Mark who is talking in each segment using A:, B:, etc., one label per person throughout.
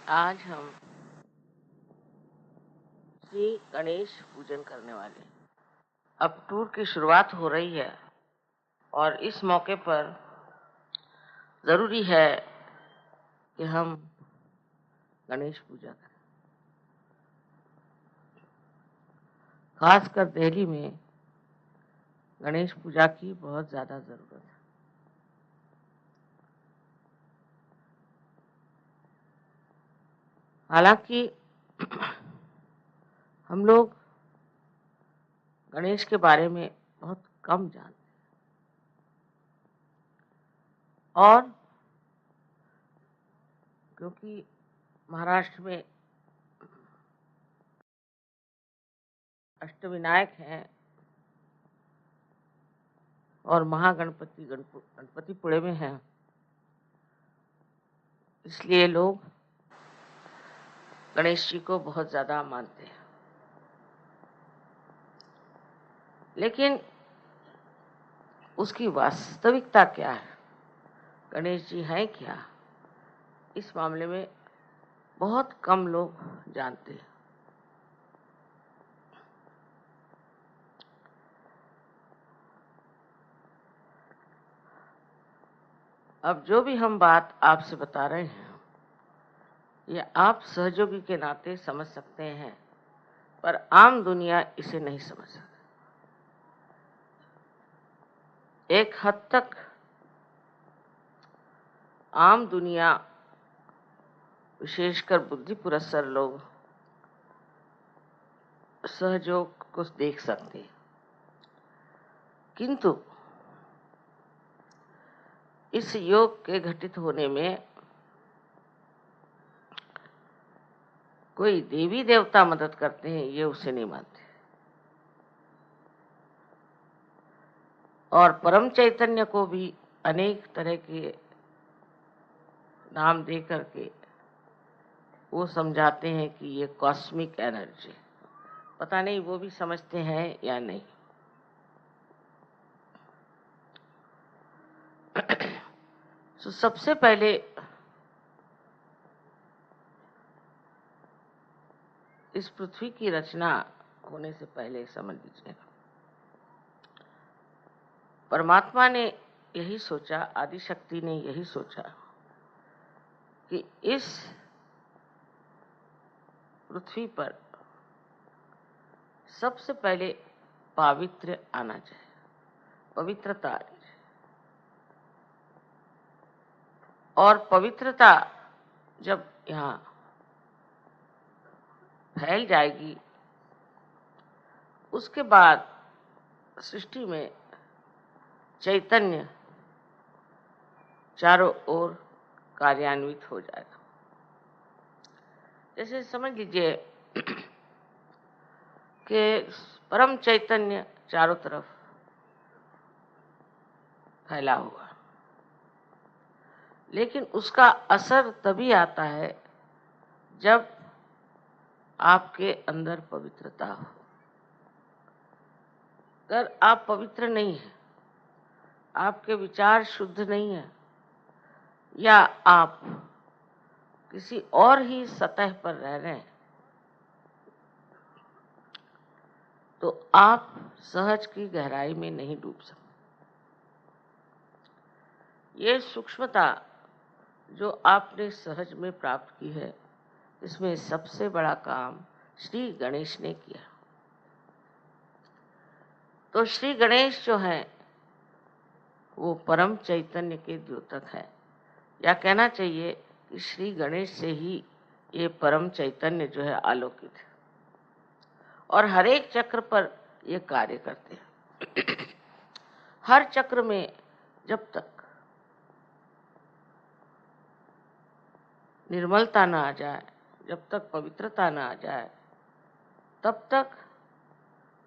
A: आज हम श्री गणेश पूजन करने वाले हैं। अब टूर की शुरुआत हो रही है और इस मौके पर जरूरी है कि हम गणेश पूजा करें। खासकर दिल्ली में गणेश पूजा की बहुत ज्यादा जरूरत है। हालांकि हम लोग गणेश के बारे में बहुत कम जानते हैं और क्योंकि महाराष्ट्र में अष्टविनायक हैं और महागणपति गणपतिपुणे में हैं, इसलिए लोग गणेश जी को बहुत ज्यादा मानते हैं। लेकिन उसकी वास्तविकता क्या है, गणेश जी हैं क्या, इस मामले में बहुत कम लोग जानते हैं। अब जो भी हम बात आपसे बता रहे हैं ये आप सहयोगी के नाते समझ सकते हैं, पर आम दुनिया इसे नहीं समझ सकती। एक हद तक आम दुनिया, विशेषकर बुद्धि पुरस्सर लोग सहयोग को देख सकते हैं, किंतु इस योग के घटित होने में कोई देवी देवता मदद करते हैं ये उसे नहीं मानते। और परम चैतन्य को भी अनेक तरह के नाम दे करके वो समझाते हैं कि ये कॉस्मिक एनर्जी, पता नहीं वो भी समझते हैं या नहीं। तो सबसे पहले इस पृथ्वी की रचना होने से पहले समझ लीजिए, परमात्मा ने यही सोचा, आदि शक्ति ने यही सोचा कि इस पृथ्वी पर सबसे पहले पावित्र्य आना चाहिए, पवित्रता आनी चाहिए। और पवित्रता जब यहाँ फैल जाएगी, उसके बाद सृष्टि में चैतन्य चारों ओर कार्यान्वित हो जाएगा। जैसे समझ लीजिए कि परम चैतन्य चारों तरफ फैला हुआ, लेकिन उसका असर तभी आता है जब आपके अंदर पवित्रता हो। अगर आप पवित्र नहीं हैं, आपके विचार शुद्ध नहीं है, या आप किसी और ही सतह पर रह रहे हैं, तो आप सहज की गहराई में नहीं डूब सकते। ये सूक्ष्मता जो आपने सहज में प्राप्त की है, इसमें सबसे बड़ा काम श्री गणेश ने किया। तो श्री गणेश जो है वो परम चैतन्य के द्योतक है, या कहना चाहिए कि श्री गणेश से ही ये परम चैतन्य जो है आलोकित है और हर एक चक्र पर ये कार्य करते हैं। हर चक्र में जब तक निर्मलता ना आ जाए, जब तक पवित्रता ना आ जाए, तब तक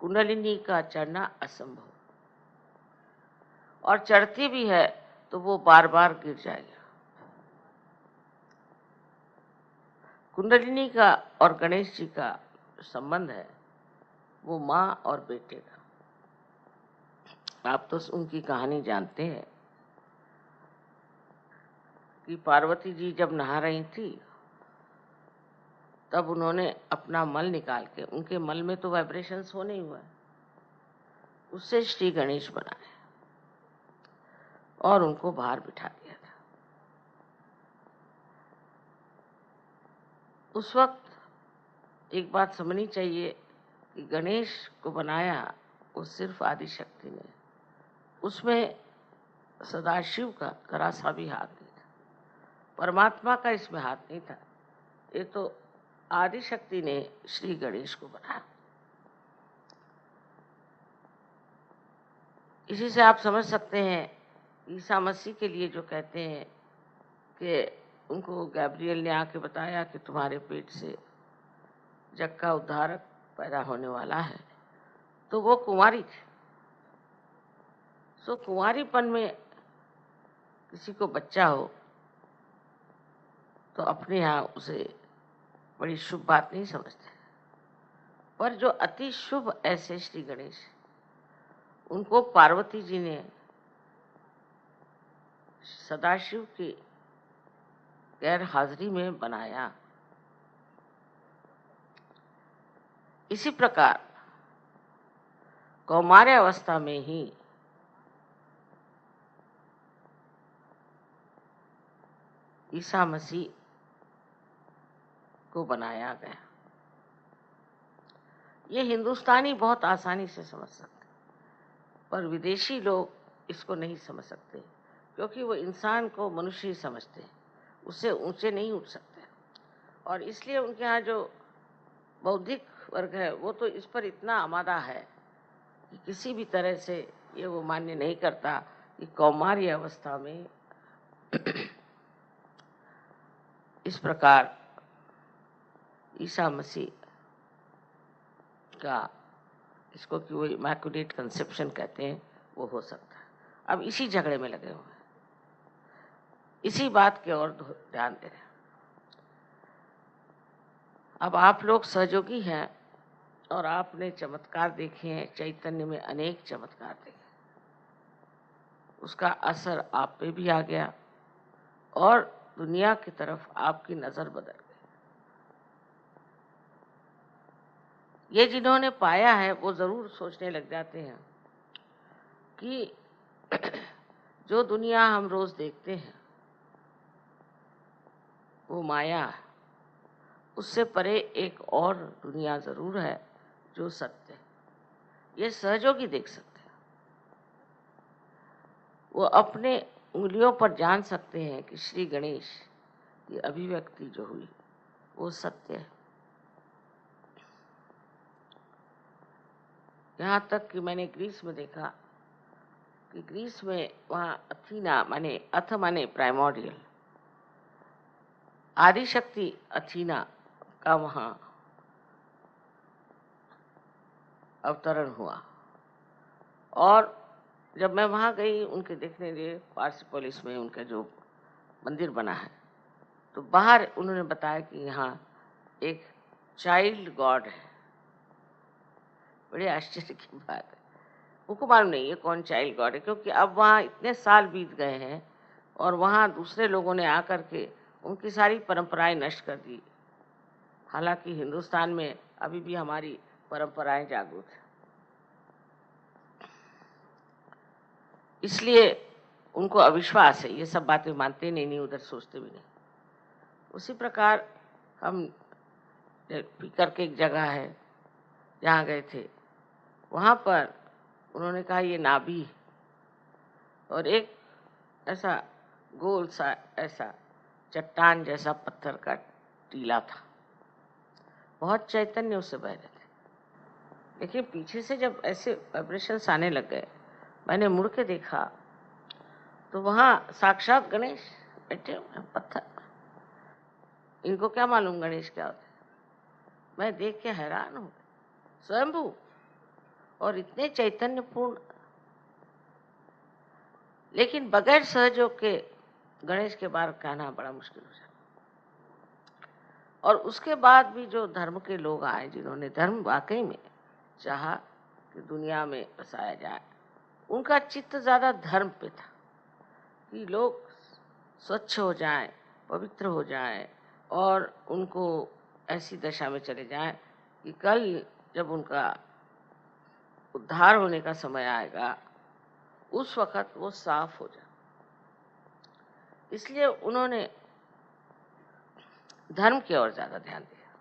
A: कुंडलिनी का चढ़ना असंभव, और चढ़ती भी है तो वो बार बार गिर जाएगा। कुंडलिनी का और गणेश जी का संबंध है वो माँ और बेटे का। आप तो उनकी कहानी जानते हैं कि पार्वती जी जब नहा रही थी तब उन्होंने अपना मल निकाल के, उनके मल में तो वाइब्रेशंस होने ही हुआ है, उससे श्री गणेश बनाए और उनको बाहर बिठा दिया था। उस वक्त एक बात समझनी चाहिए कि गणेश को बनाया वो सिर्फ आदि शक्ति ने, उसमें सदाशिव का जरा सा भी हाथ नहीं था, परमात्मा का इसमें हाथ नहीं था। ये तो आदि शक्ति ने श्री गणेश को बनाया। इसी से आप समझ सकते हैं ईसा मसीह के लिए जो कहते हैं कि उनको गैब्रियल ने आके बताया कि तुम्हारे पेट से जग का उद्धारक पैदा होने वाला है, तो वो कुंवारी थी। सो कुंवारीपन में किसी को बच्चा हो तो अपने यहाँ उसे बड़ी शुभ बात नहीं समझते, पर जो अति शुभ ऐसे श्री गणेश, उनको पार्वती जी ने सदाशिव की गैर हाजिरी में बनाया। इसी प्रकार कौमार्य अवस्था में ही ईसा मसीह को बनाया गया। ये हिंदुस्तानी बहुत आसानी से समझ सकते, पर विदेशी लोग इसको नहीं समझ सकते, क्योंकि वो इंसान को मनुष्य ही समझते हैं, उससे ऊंचे नहीं उठ सकते। और इसलिए उनके यहाँ जो बौद्धिक वर्ग है वो तो इस पर इतना आमादा है कि किसी भी तरह से ये वो मान्य नहीं करता कि कौमार्य अवस्था में इस प्रकार ईसा मसीह का, इसको कि वो इमैक्युलेट कंसेप्शन कहते हैं, वो हो सकता है। अब इसी झगड़े में लगे हुए हैं, इसी बात की ओर ध्यान दे रहे हैं। अब आप लोग सहयोगी हैं और आपने चमत्कार देखे हैं, चैतन्य में अनेक चमत्कार देखे, उसका असर आप पे भी आ गया और दुनिया की तरफ आपकी नजर बदल गई। ये जिन्होंने पाया है वो जरूर सोचने लग जाते हैं कि जो दुनिया हम रोज देखते हैं वो माया है, उससे परे एक और दुनिया जरूर है जो सत्य है। ये सहयोगी देख सकते हैं, वो अपने उंगलियों पर जान सकते हैं कि श्री गणेश की अभिव्यक्ति जो हुई वो सत्य है। यहाँ तक कि मैंने ग्रीस में देखा कि ग्रीस में वहाँ अथीना माने, अथ माने प्राइमोर्डियल, आदि शक्ति अथीना का वहाँ अवतरण हुआ। और जब मैं वहाँ गई उनके देखने लिए, पार्सिपोलिस में उनका जो मंदिर बना है, तो बाहर उन्होंने बताया कि यहाँ एक चाइल्ड गॉड है। बड़े आश्चर्य की बात है, उनको मालूम नहीं है कौन चाइल्ड गॉड है, क्योंकि अब वहाँ इतने साल बीत गए हैं और वहाँ दूसरे लोगों ने आकर के उनकी सारी परंपराएं नष्ट कर दी। हालांकि हिंदुस्तान में अभी भी हमारी परंपराएं जागृत है, इसलिए उनको अविश्वास है, ये सब बातें मानते नहीं, उधर सोचते भी नहीं। उसी प्रकार हम पीकर के एक जगह है जहाँ गए थे, वहाँ पर उन्होंने कहा ये नाभि, और एक ऐसा गोल सा ऐसा चट्टान जैसा पत्थर का टीला था, बहुत चैतन्य उससे बह रहे थे। लेकिन पीछे से जब ऐसे वाइब्रेशंस आने लग गए, मैंने मुड़ के देखा तो वहाँ साक्षात गणेश बैठे हुए पत्थर। इनको क्या मालूम गणेश क्या होता है? मैं देख के हैरान हूँ, स्वयंभू और इतने चैतन्यपूर्ण, लेकिन बगैर सहयोग के गणेश के बारे में कहना बड़ा मुश्किल हो जाता। और उसके बाद भी जो धर्म के लोग आए, जिन्होंने धर्म वाकई में चाहा कि दुनिया में बसाया जाए, उनका चित्त ज्यादा धर्म पे था कि लोग स्वच्छ हो जाएं, पवित्र हो जाएं और उनको ऐसी दशा में चले जाएं कि कल जब उनका उद्धार होने का समय आएगा उस वक़्त वो साफ हो जाए। इसलिए उन्होंने धर्म की ओर ज़्यादा ध्यान दिया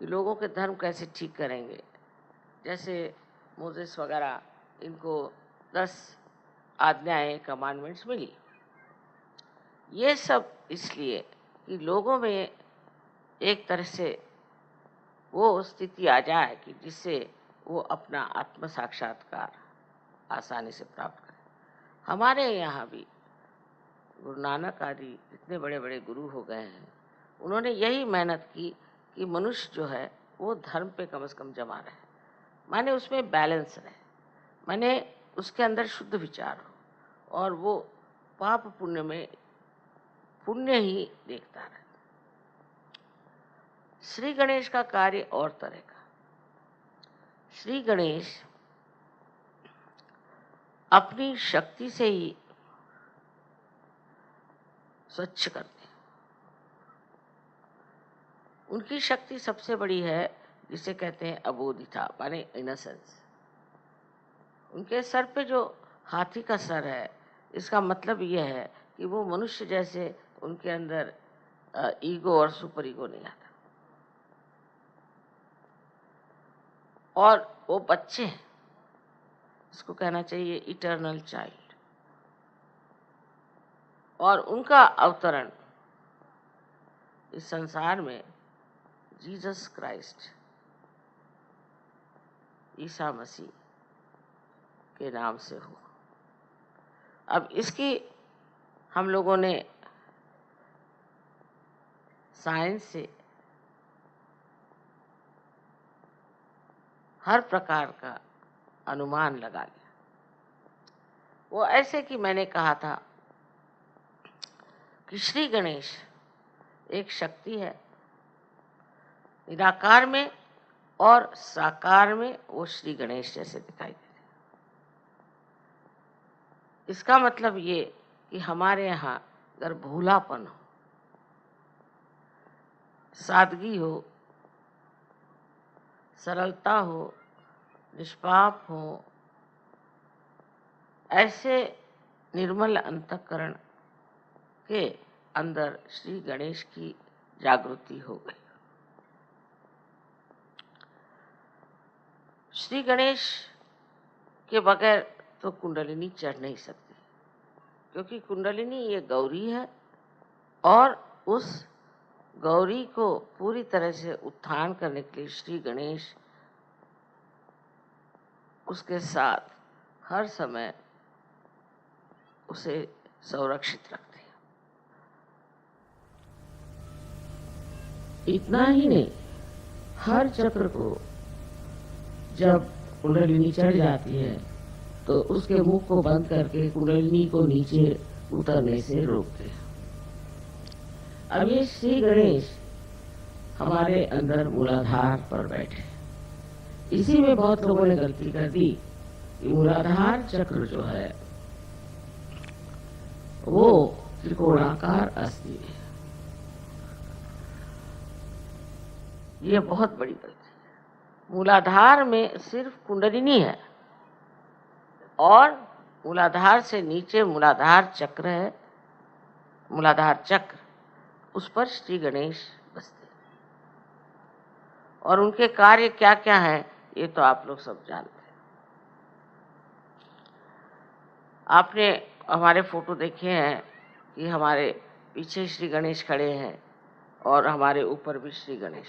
A: कि लोगों के धर्म कैसे ठीक करेंगे। जैसे मोसेस वगैरह, इनको 10 आज्ञाएं, कमांडमेंट्स मिली। ये सब इसलिए कि लोगों में एक तरह से वो स्थिति आ जाए कि जिससे वो अपना आत्म साक्षात्कार आसानी से प्राप्त करें। हमारे यहाँ भी गुरु नानक आदि इतने बड़े बड़े गुरु हो गए हैं, उन्होंने यही मेहनत की कि मनुष्य जो है वो धर्म पे कम से कम जमा रहे, माने उसमें बैलेंस रहे, माने उसके अंदर शुद्ध विचार हो और वो पाप पुण्य में पुण्य ही देखता रहे। श्री गणेश का कार्य और तरह का। श्री गणेश अपनी शक्ति से ही स्वच्छ करते हैं। उनकी शक्ति सबसे बड़ी है, जिसे कहते हैं अबोधिता, माने इनोसेंस। उनके सर पे जो हाथी का सर है, इसका मतलब यह है कि वो मनुष्य जैसे उनके अंदर ईगो और सुपर ईगो नहीं आता। और वो बच्चे हैं, इसको कहना चाहिए इटर्नल चाइल्ड। और उनका अवतरण इस संसार में जीसस क्राइस्ट, ईसा मसीह के नाम से हुआ। अब इसकी हम लोगों ने साइंस से हर प्रकार का अनुमान लगा लिया। वो ऐसे कि मैंने कहा था कि श्री गणेश एक शक्ति है, निराकार में और साकार में वो श्री गणेश जैसे दिखाई देते हैं। इसका मतलब ये कि हमारे यहाँ अगर भोलापन हो, सादगी हो, सरलता हो, निष्पाप हो, ऐसे निर्मल अंतःकरण के अंदर श्री गणेश की जागृति हो गई। श्री गणेश के बगैर तो कुंडलिनी चढ़ नहीं सकती, क्योंकि कुंडलिनी ये गौरी है और उस गौरी को पूरी तरह से उत्थान करने के लिए श्री गणेश उसके साथ हर समय उसे संरक्षित रखते हैं। इतना ही नहीं, हर चक्र को जब कुंडलिनी चढ़ जाती है तो उसके मुख को बंद करके कुंडलिनी को नीचे उतरने से रोकते हैं। अब ये श्री गणेश हमारे अंदर मूलाधार पर बैठे। इसी में बहुत लोगों ने गलती कर दी कि मूलाधार चक्र जो है वो त्रिकोणाकार अस्थि है। ये बहुत बड़ी गलती है। मूलाधार में सिर्फ कुंडलिनी है और मूलाधार से नीचे मूलाधार चक्र है, मूलाधार चक्र, उस पर श्री गणेश बसते हैं। और उनके कार्य क्या क्या हैं ये तो आप लोग सब जानते हैं। आपने हमारे फोटो देखे हैं कि हमारे पीछे श्री गणेश खड़े हैं और हमारे ऊपर भी श्री गणेश।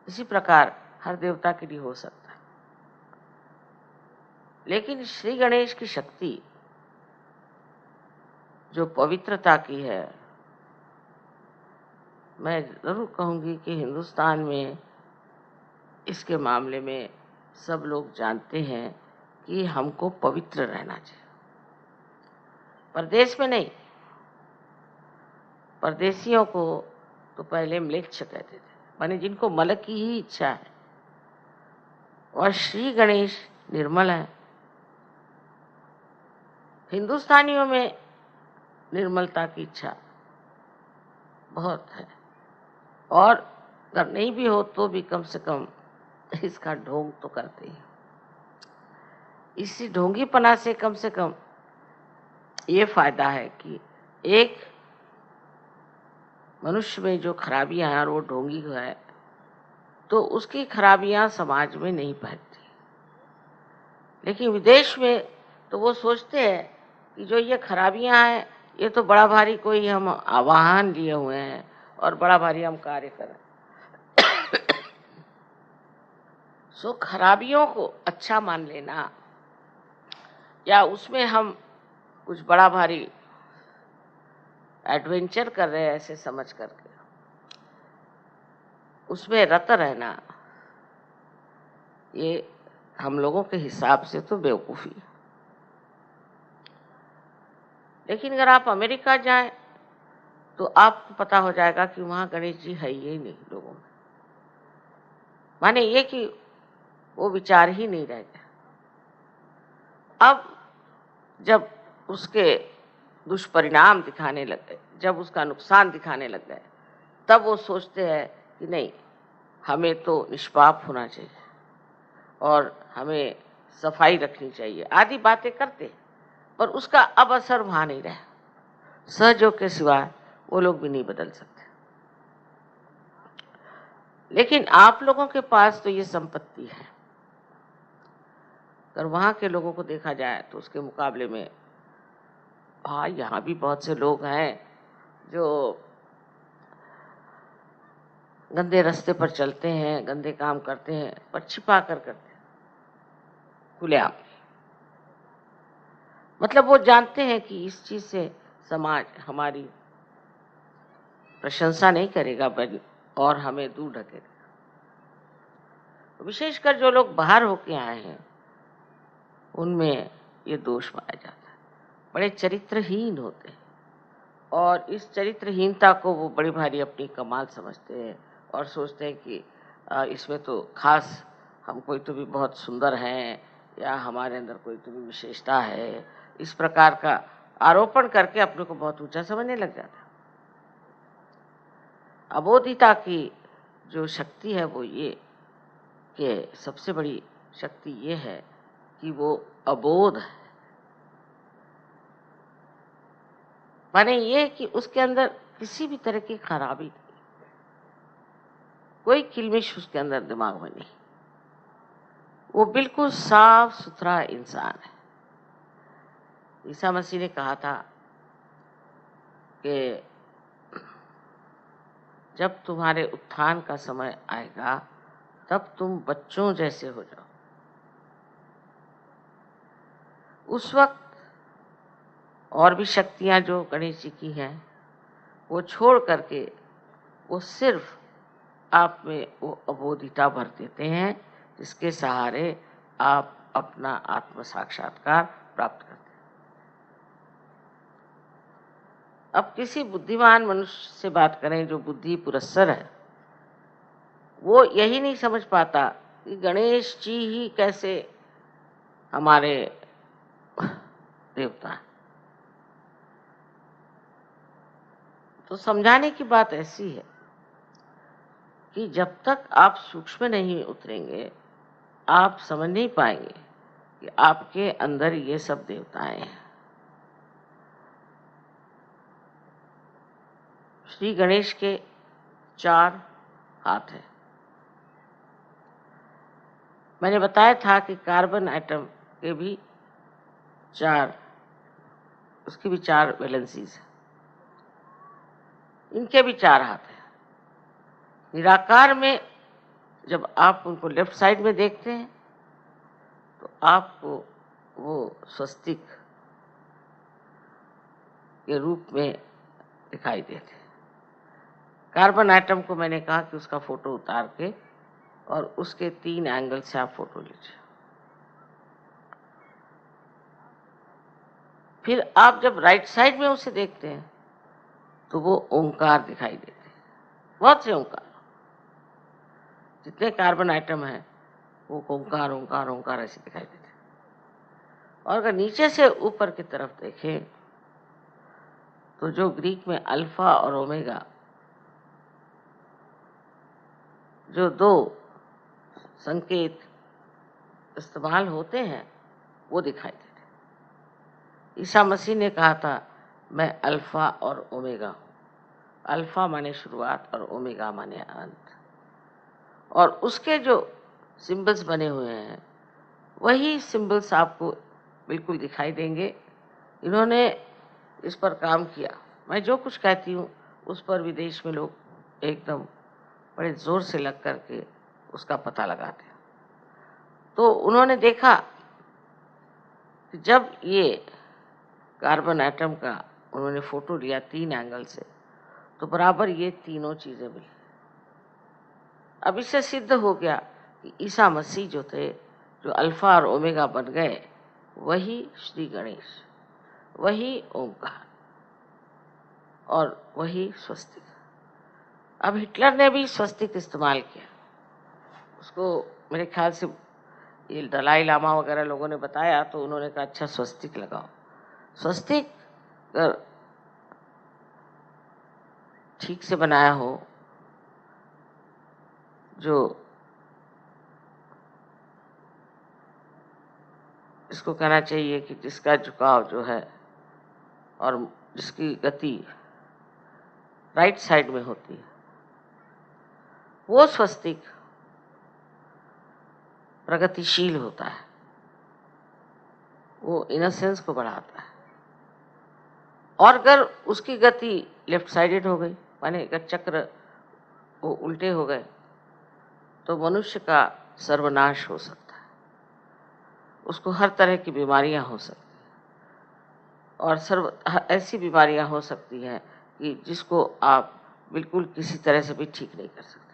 A: इसी प्रकार हर देवता के लिए हो सकता है, लेकिन श्री गणेश की शक्ति जो पवित्रता की है, मैं जरूर कहूंगी कि हिंदुस्तान में इसके मामले में सब लोग जानते हैं कि हमको पवित्र रहना चाहिए। परदेश में नहीं, परदेशियों को तो पहले म्लेच्छ कहते थे, माने जिनको मलक की ही इच्छा है। और श्री गणेश निर्मल है। हिंदुस्तानियों में निर्मलता की इच्छा बहुत है। और अगर नहीं भी हो तो भी कम से कम इसका ढोंग तो करते ही। इसी ढोंगीपना से कम ये फायदा है कि एक मनुष्य में जो खराबियां हैं और वो ढोंगी है तो उसकी खराबियां समाज में नहीं फैलती। लेकिन विदेश में तो वो सोचते हैं कि जो ये खराबियां हैं ये तो बड़ा भारी कोई हम आवाहन लिए हुए हैं और बड़ा भारी हम कार्य कर रहे हैं। सो खराबियों को अच्छा मान लेना या उसमें हम कुछ बड़ा भारी एडवेंचर कर रहे हैं ऐसे समझ करके उसमें रत रहना, ये हम लोगों के हिसाब से तो बेवकूफ़ी है। लेकिन अगर आप अमेरिका जाएं तो आपको पता हो जाएगा कि वहाँ गणेश जी है ही नहीं लोगों में। माने ये कि वो विचार ही नहीं रह गया। अब जब उसके दुष्परिणाम दिखाने लग गए, जब उसका नुकसान दिखाने लग गए, तब वो सोचते हैं कि नहीं, हमें तो निष्पाप होना चाहिए और हमें सफाई रखनी चाहिए आदि बातें करते, पर उसका अब असर वहाँ नहीं रहा। सहयोग के सिवा वो लोग भी नहीं बदल सकते। लेकिन आप लोगों के पास तो ये संपत्ति है। अगर वहाँ के लोगों को देखा जाए तो उसके मुकाबले में हाँ, यहाँ भी बहुत से लोग हैं जो गंदे रास्ते पर चलते हैं, गंदे काम करते हैं, पर छिपा कर करते हैं, खुलेआम। मतलब वो जानते हैं कि इस चीज से समाज हमारी प्रशंसा नहीं करेगा और हमें दूर ढकेगा। विशेषकर जो लोग बाहर होके आए हैं उनमें ये दोष पाया जाता है, बड़े चरित्रहीन होते हैं और इस चरित्रहीनता को वो बड़ी भारी अपनी कमाल समझते हैं और सोचते हैं कि इसमें तो खास हम कोई तो भी बहुत सुंदर हैं या हमारे अंदर कोई तो भी विशेषता है। इस प्रकार का आरोपण करके अपने को बहुत ऊंचा समझने लग जाता है। अबोधिता की जो शक्ति है वो ये कि सबसे बड़ी शक्ति ये है कि वो अबोध है। माने ये कि उसके अंदर किसी भी तरह की खराबी नहीं, कोई किलमिश उसके अंदर दिमाग में नहीं, वो बिल्कुल साफ सुथरा इंसान है। ईसा मसीह ने कहा था कि जब तुम्हारे उत्थान का समय आएगा तब तुम बच्चों जैसे हो जाओ। उस वक्त और भी शक्तियां जो गणेश जी की हैं वो छोड़ करके वो सिर्फ आप में वो अबोधिता भर देते हैं जिसके सहारे आप अपना आत्म साक्षात्कार प्राप्त करते हैं। अब किसी बुद्धिमान मनुष्य से बात करें जो बुद्धि पुरस्सर है, वो यही नहीं समझ पाता कि गणेश जी ही कैसे हमारे देवता हैं। तो समझाने की बात ऐसी है कि जब तक आप सूक्ष्म नहीं उतरेंगे आप समझ नहीं पाएंगे कि आपके अंदर ये सब देवताएं हैं। श्री गणेश के 4 हाथ हैं। मैंने बताया था कि कार्बन एटम के भी 4, उसकी भी 4 वैलेंसीज हैं, इनके भी 4 हाथ हैं। निराकार में जब आप उनको लेफ्ट साइड में देखते हैं तो आपको वो स्वस्तिक के रूप में दिखाई देते हैं। कार्बन एटम को मैंने कहा कि उसका फोटो उतार के और उसके 3 एंगल से आप फोटो लीजिए। फिर आप जब राइट साइड में उसे देखते हैं तो वो ओंकार दिखाई देते हैं, बहुत से ओंकार। जितने कार्बन आइटम हैं वो ओंकार ओंकार ओंकार ऐसे दिखाई देते हैं। और अगर नीचे से ऊपर की तरफ देखें तो जो ग्रीक में अल्फा और ओमेगा जो दो संकेत इस्तेमाल होते हैं वो दिखाई देते हैं। ईसा मसीह ने कहा था, मैं अल्फा और ओमेगा हूँ। अल्फा माने शुरुआत और ओमेगा माने अंत। और उसके जो सिंबल्स बने हुए हैं वही सिंबल्स आपको बिल्कुल दिखाई देंगे। इन्होंने इस पर काम किया। मैं जो कुछ कहती हूँ उस पर विदेश में लोग एकदम बड़े जोर से लग करके उसका पता लगाते हैं। तो उन्होंने देखा कि जब ये कार्बन एटम का उन्होंने फोटो लिया 3 एंगल से, तो बराबर ये तीनों चीजें मिली। अब इससे सिद्ध हो गया कि ईसा मसीह जो थे, जो अल्फा और ओमेगा बन गए, वही श्री गणेश, वही ओमकार और वही स्वस्तिक। अब हिटलर ने भी स्वस्तिक इस्तेमाल किया। उसको मेरे ख्याल से ये दलाई लामा वगैरह लोगों ने बताया, तो उन्होंने कहा अच्छा स्वस्तिक लगाओ। स्वस्तिक अगर ठीक से बनाया हो, जो इसको कहना चाहिए कि जिसका झुकाव जो है और जिसकी गति राइट साइड में होती है, वो स्वस्तिक प्रगतिशील होता है, वो इनोसेंस को बढ़ाता है। और अगर उसकी गति लेफ्ट साइडेड हो गई, माने अगर चक्र वो उल्टे हो गए, तो मनुष्य का सर्वनाश हो सकता है। उसको हर तरह की बीमारियां हो सकती हैं और ऐसी बीमारियां हो सकती हैं कि जिसको आप बिल्कुल किसी तरह से भी ठीक नहीं कर सकते।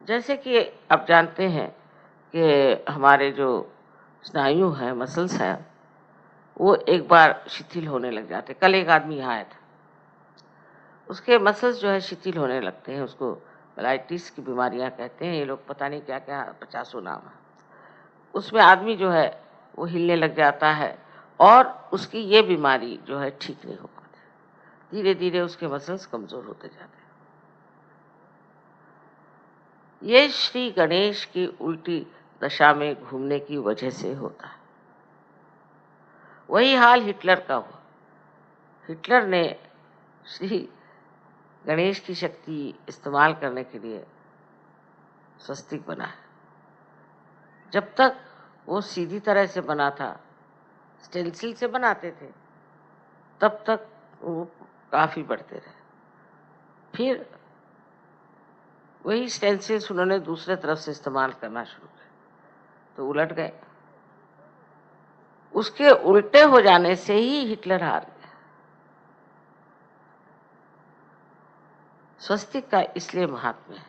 A: जैसे कि आप जानते हैं कि हमारे जो स्नायु हैं, मसल्स हैं, वो एक बार शिथिल होने लग जाते। कल एक आदमी यहाँ आया था, उसके मसल्स जो है शिथिल होने लगते हैं। उसको पेलाइटिस की बीमारियां कहते हैं ये लोग, पता नहीं क्या क्या 50 नाम है। उसमें आदमी जो है वो हिलने लग जाता है और उसकी ये बीमारी जो है ठीक नहीं हो पाती। धीरे धीरे उसके मसल्स कमजोर होते जाते हैं। ये श्री गणेश की उल्टी दशा में घूमने की वजह से होता है। वही हाल हिटलर का हुआ। हिटलर ने श्री गणेश की शक्ति इस्तेमाल करने के लिए स्वस्तिक बनाया। जब तक वो सीधी तरह से बना था, स्टेंसिल से बनाते थे, तब तक वो काफी बढ़ते रहे। फिर वही स्टेंसिल्स उन्होंने दूसरे तरफ से इस्तेमाल करना शुरू किया, तो उलट गए। उसके उल्टे हो जाने से ही हिटलर हार गया। स्वस्तिक का इसलिए महात्म्य है।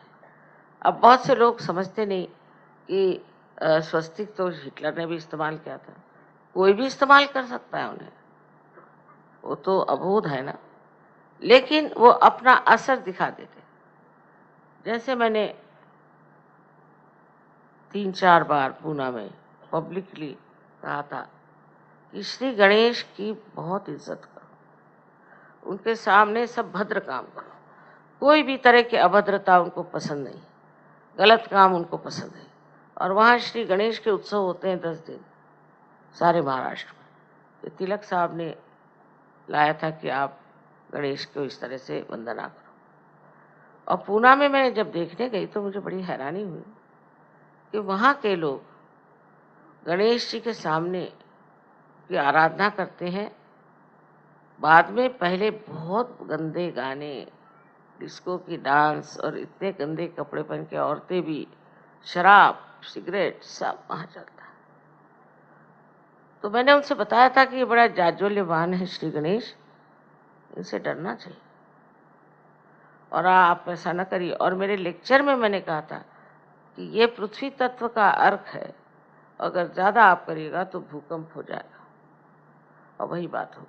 A: अब बहुत से लोग समझते नहीं कि स्वस्तिक तो हिटलर ने भी इस्तेमाल किया था, कोई भी इस्तेमाल कर सकता है उन्हें, वो तो अबोध है ना। लेकिन वो अपना असर दिखा देते। जैसे मैंने 3-4 बार पूना में पब्लिकली कहा था कि श्री गणेश की बहुत इज्जत करो, उनके सामने सब भद्र काम करो। कोई भी तरह की अभद्रता उनको पसंद नहीं, गलत काम उनको पसंद नहीं। और वहाँ श्री गणेश के उत्सव होते हैं 10 दिन सारे महाराष्ट्र में। तो तिलक साहब ने लाया था कि आप गणेश को इस तरह से वंदना करो। और पूना में मैंने जब देखने गई तो मुझे बड़ी हैरानी हुई कि वहाँ के लोग गणेश जी के सामने की आराधना करते हैं। बाद में पहले बहुत गंदे गाने, डिस्को की डांस और इतने गंदे कपड़े पहन के औरतें भी, शराब, सिगरेट सब वहाँ चलता है। तो मैंने उनसे बताया था कि ये बड़ा जाज्वल्यवान है श्री गणेश, इनसे डरना चाहिए और आप ऐसा न करिए। और मेरे लेक्चर में मैंने कहा था कि ये पृथ्वी तत्व का अर्क है, अगर ज़्यादा आप करिएगा तो भूकंप हो जाएगा। और वही बात हो।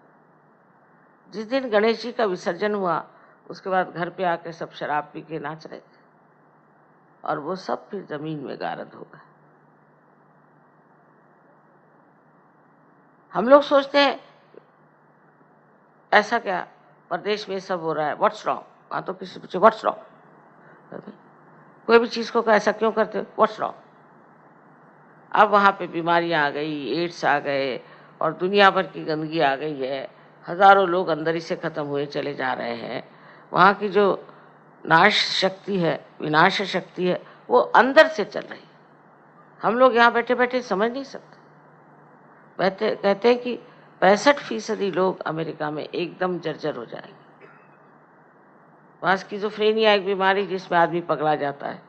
A: जिस दिन गणेश जी का विसर्जन हुआ, उसके बाद घर पे आके सब शराब पी के नाच रहे थे और वो सब फिर जमीन में गारद हो गए। हम लोग सोचते हैं ऐसा क्या, प्रदेश में सब हो रहा है, व्हाट्स रॉन्ग। हाँ तो किसी पूछे व्हाट्स रॉन्ग, कोई भी चीज़ को ऐसा क्यों करते हो, व्हाट्स रॉन्ग। अब वहाँ पे बीमारियाँ आ गई, एड्स आ गए और दुनिया भर की गंदगी आ गई है, हज़ारों लोग अंदर ही से ख़त्म हुए चले जा रहे हैं। वहाँ की जो नाश शक्ति है, विनाश शक्ति है, वो अंदर से चल रही है। हम लोग यहाँ बैठे बैठे समझ नहीं सकते। कहते हैं कि 65% लोग अमेरिका में एकदम जर्जर हो जाएंगे। वहाँ स्किज़ोफ्रेनिया एक बीमारी जिसमें आदमी पगला जाता है।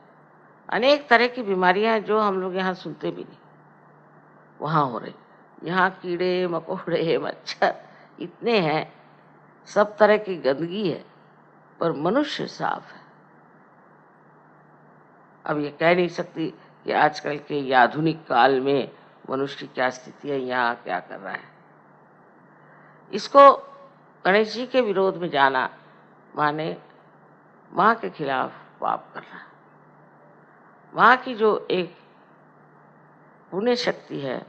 A: अनेक तरह की बीमारियां हैं जो हम लोग यहाँ सुनते भी नहीं, वहाँ हो रही। यहाँ कीड़े मकोड़े मच्छर इतने हैं, सब तरह की गंदगी है, पर मनुष्य साफ है। अब ये कह नहीं सकती कि आजकल के ये आधुनिक काल में मनुष्य की क्या स्थिति है, यहाँ क्या कर रहा है। इसको गणेश जी के विरोध में जाना माने माँ के खिलाफ पाप करना। माँ की जो एक पुण्य शक्ति है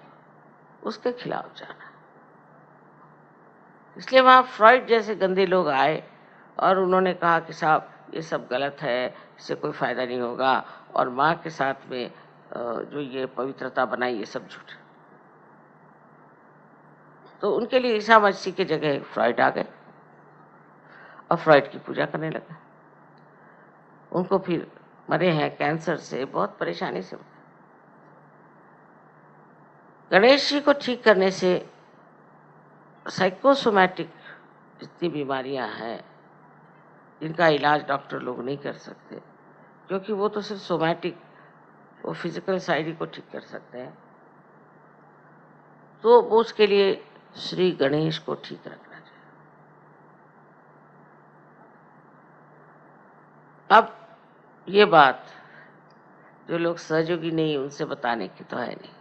A: उसके खिलाफ जाना। इसलिए वहाँ फ्रॉइड जैसे गंदे लोग आए और उन्होंने कहा कि साहब ये सब गलत है, इससे कोई फ़ायदा नहीं होगा, और माँ के साथ में जो ये पवित्रता बनाई ये सब झूठ। तो उनके लिए ईसा मसीह की जगह फ्रॉइड आ गए और फ्रॉइड की पूजा करने लगे। उनको फिर मरे हैं कैंसर से, बहुत परेशानी से। गणेश जी को ठीक करने से साइकोसोमैटिक जितनी बीमारियां हैं जिनका इलाज डॉक्टर लोग नहीं कर सकते, क्योंकि वो तो सिर्फ सोमैटिक, वो फिजिकल साइड ही को ठीक कर सकते हैं, तो वो उसके लिए श्री गणेश को ठीक रखना चाहिए। अब ये बात जो लोग सहयोगी नहीं उनसे बताने की तो है नहीं।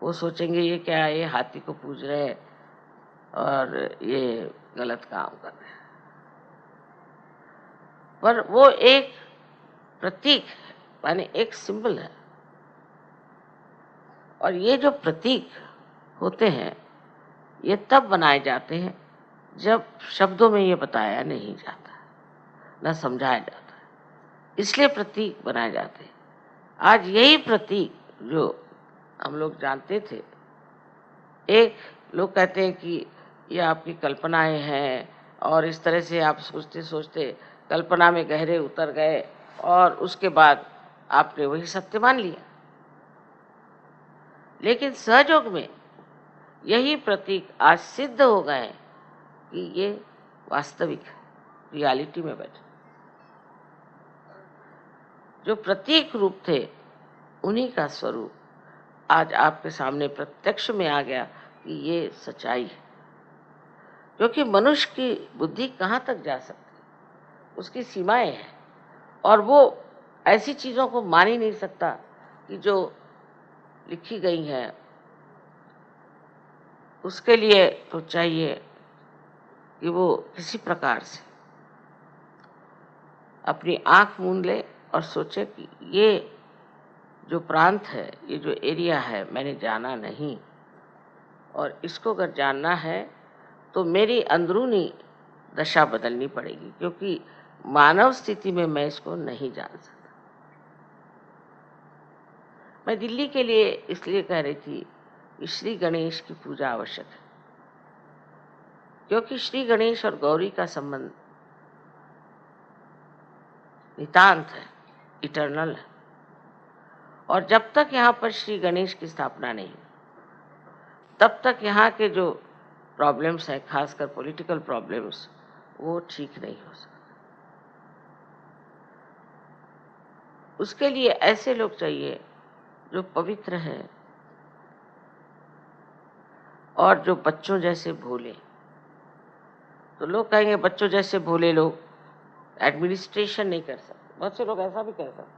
A: वो सोचेंगे ये क्या है, ये हाथी को पूज रहे हैं और ये गलत काम कर रहे हैं। पर वो एक प्रतीक है, माने एक सिंबल है। और ये जो प्रतीक होते हैं ये तब बनाए जाते हैं जब शब्दों में ये बताया नहीं जाता, न समझाया जाता, इसलिए प्रतीक बनाए जाते हैं। आज यही प्रतीक जो हम लोग जानते थे, एक लोग कहते हैं कि ये आपकी कल्पनाएं हैं और इस तरह से आप सोचते सोचते कल्पना में गहरे उतर गए और उसके बाद आपने वही सत्य मान लिया। लेकिन सहयोग में यही प्रतीक आज सिद्ध हो गए कि ये वास्तविक है, रियलिटी में बैठे। जो प्रतीक रूप थे उन्हीं का स्वरूप आज आपके सामने प्रत्यक्ष में आ गया कि ये सच्चाई है। क्योंकि मनुष्य की बुद्धि कहाँ तक जा सकती है, उसकी सीमाएं हैं, और वो ऐसी चीज़ों को मान ही नहीं सकता कि जो लिखी गई हैं। उसके लिए तो चाहिए कि वो किसी प्रकार से अपनी आंख मूंद ले और सोचे कि ये जो प्रांत है, ये जो एरिया है, मैंने जाना नहीं, और इसको अगर जानना है तो मेरी अंदरूनी दशा बदलनी पड़ेगी, क्योंकि मानव स्थिति में मैं इसको नहीं जान सकता। मैं दिल्ली के लिए इसलिए कह रही थी कि श्री गणेश की पूजा आवश्यक है, क्योंकि श्री गणेश और गौरी का संबंध नितांत है, इटर्नल है। और जब तक यहाँ पर श्री गणेश की स्थापना नहीं, तब तक यहाँ के जो प्रॉब्लम्स हैं, खासकर पॉलिटिकल प्रॉब्लम्स, वो ठीक नहीं हो सकते। उसके लिए ऐसे लोग चाहिए जो पवित्र है और जो बच्चों जैसे भोले। तो लोग कहेंगे बच्चों जैसे भोले लोग एडमिनिस्ट्रेशन नहीं कर सकते। बहुत से लोग ऐसा भी कह सकते।